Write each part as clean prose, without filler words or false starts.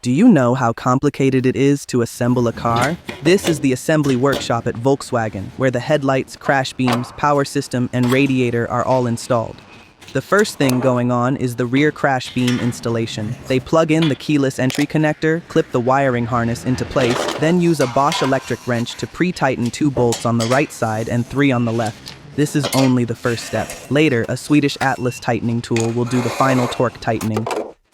Do you know how complicated it is to assemble a car? This is the assembly workshop at Volkswagen, where the headlights, crash beams, power system, and radiator are all installed. The first thing going on is the rear crash beam installation. They plug in the keyless entry connector, clip the wiring harness into place, then use a Bosch electric wrench to pre-tighten 2 bolts on the right side and 3 on the left. This is only the first step. Later, a Swedish Atlas tightening tool will do the final torque tightening.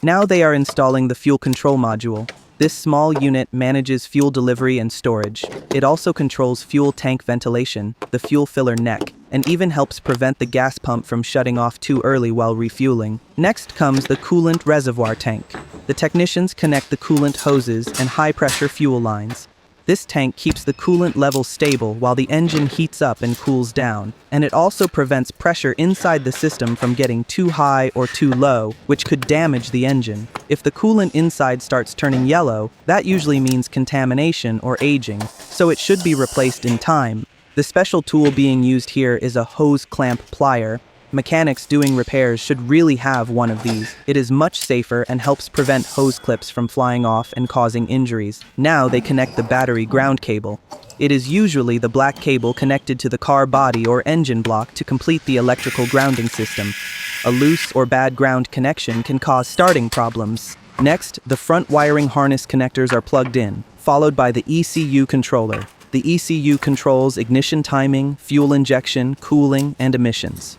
Now they are installing the fuel control module. This small unit manages fuel delivery and storage. It also controls fuel tank ventilation, the fuel filler neck, and even helps prevent the gas pump from shutting off too early while refueling. Next comes the coolant reservoir tank. The technicians connect the coolant hoses and high-pressure fuel lines. This tank keeps the coolant level stable while the engine heats up and cools down, and it also prevents pressure inside the system from getting too high or too low, which could damage the engine. If the coolant inside starts turning yellow, that usually means contamination or aging, so it should be replaced in time. The special tool being used here is a hose clamp plier. Mechanics doing repairs should really have one of these. It is much safer and helps prevent hose clips from flying off and causing injuries. Now they connect the battery ground cable. It is usually the black cable connected to the car body or engine block to complete the electrical grounding system. A loose or bad ground connection can cause starting problems. Next, the front wiring harness connectors are plugged in, followed by the ECU controller. The ECU controls ignition timing, fuel injection, cooling, and emissions.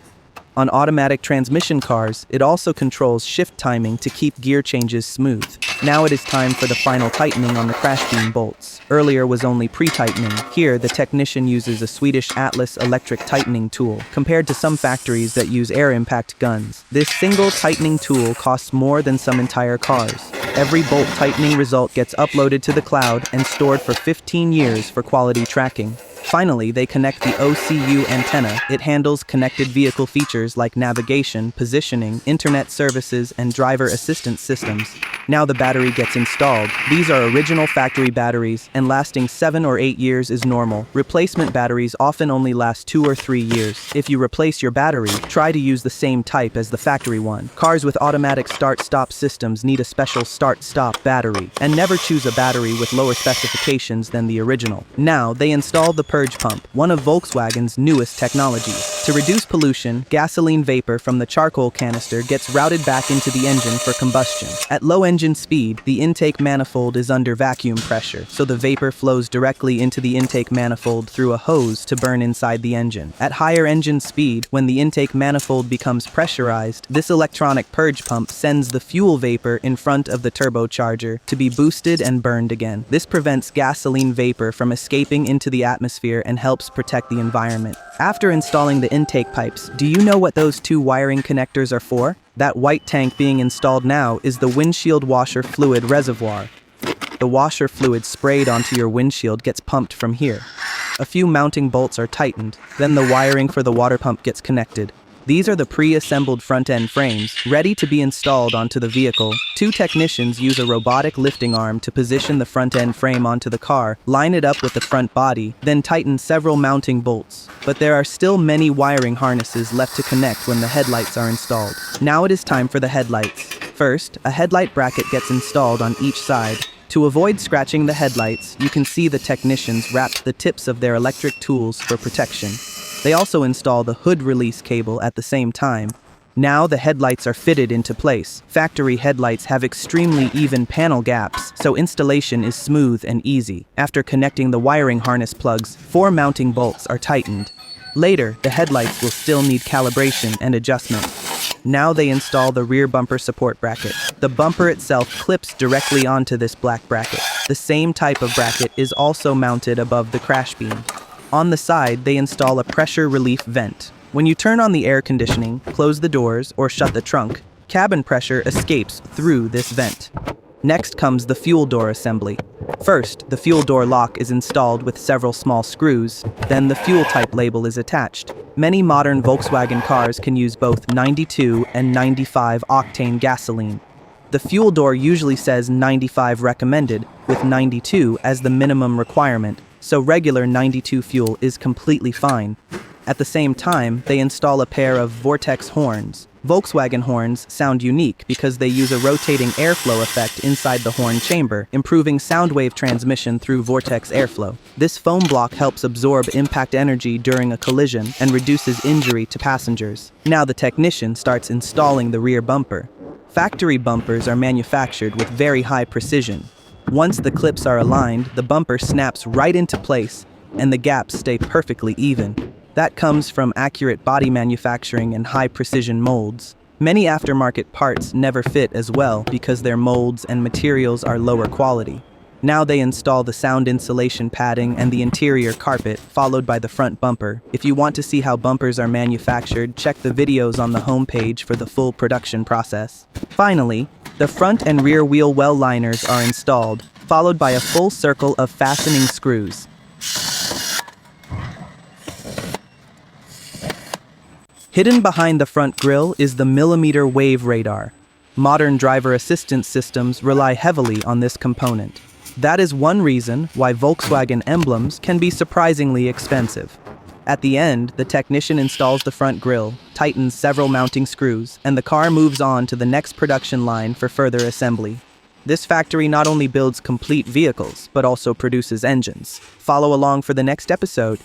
On automatic transmission cars, it also controls shift timing to keep gear changes smooth. Now it is time for the final tightening on the crash beam bolts. Earlier was only pre-tightening. Here, the technician uses a Swedish Atlas electric tightening tool, compared to some factories that use air impact guns. This single tightening tool costs more than some entire cars. Every bolt tightening result gets uploaded to the cloud and stored for 15 years for quality tracking. Finally, they connect the OCU antenna. It handles connected vehicle features like navigation, positioning, internet services, and driver assistance systems. Now the battery gets installed. These are original factory batteries, and lasting 7 or 8 years is normal. Replacement batteries often only last 2 or 3 years. If you replace your battery, try to use the same type as the factory one. Cars with automatic start-stop systems need a special start-stop battery, and never choose a battery with lower specifications than the original. Now, they install the purge pump, one of Volkswagen's newest technologies. To reduce pollution, gasoline vapor from the charcoal canister gets routed back into the engine for combustion. At low engine speed, the intake manifold is under vacuum pressure, so the vapor flows directly into the intake manifold through a hose to burn inside the engine. At higher engine speed, when the intake manifold becomes pressurized, this electronic purge pump sends the fuel vapor in front of the turbocharger to be boosted and burned again. This prevents gasoline vapor from escaping into the atmosphere and helps protect the environment. After installing the intake pipes, do you know what those 2 wiring connectors are for? That white tank being installed now is the windshield washer fluid reservoir. The washer fluid sprayed onto your windshield gets pumped from here. A few mounting bolts are tightened, then the wiring for the water pump gets connected. These are the pre-assembled front-end frames, ready to be installed onto the vehicle. 2 technicians use a robotic lifting arm to position the front-end frame onto the car, line it up with the front body, then tighten several mounting bolts. But there are still many wiring harnesses left to connect when the headlights are installed. Now it is time for the headlights. First, a headlight bracket gets installed on each side. To avoid scratching the headlights, you can see the technicians wrapped the tips of their electric tools for protection. They also install the hood release cable at the same time. Now the headlights are fitted into place. Factory headlights have extremely even panel gaps, so installation is smooth and easy. After connecting the wiring harness plugs, 4 mounting bolts are tightened. Later, the headlights will still need calibration and adjustment. Now they install the rear bumper support bracket. The bumper itself clips directly onto this black bracket. The same type of bracket is also mounted above the crash beam. On the side, they install a pressure relief vent. When you turn on the air conditioning, close the doors, or shut the trunk, cabin pressure escapes through this vent. Next comes the fuel door assembly. First, the fuel door lock is installed with several small screws, then the fuel type label is attached. Many modern Volkswagen cars can use both 92 and 95 octane gasoline. The fuel door usually says 95 recommended, with 92 as the minimum requirement, so regular 92 fuel is completely fine. At the same time, they install a pair of vortex horns. Volkswagen horns sound unique because they use a rotating airflow effect inside the horn chamber, improving sound wave transmission through vortex airflow. This foam block helps absorb impact energy during a collision and reduces injury to passengers. Now the technician starts installing the rear bumper. Factory bumpers are manufactured with very high precision. Once the clips are aligned, the bumper snaps right into place, and the gaps stay perfectly even. That comes from accurate body manufacturing and high-precision molds. Many aftermarket parts never fit as well because their molds and materials are lower quality. Now they install the sound insulation padding and the interior carpet, followed by the front bumper. If you want to see how bumpers are manufactured, check the videos on the homepage for the full production process. Finally, the front and rear wheel well liners are installed, followed by a full circle of fastening screws. Hidden behind the front grille is the millimeter wave radar. Modern driver assistance systems rely heavily on this component. That is one reason why Volkswagen emblems can be surprisingly expensive. At the end, the technician installs the front grille, tightens several mounting screws, and the car moves on to the next production line for further assembly. This factory not only builds complete vehicles, but also produces engines. Follow along for the next episode.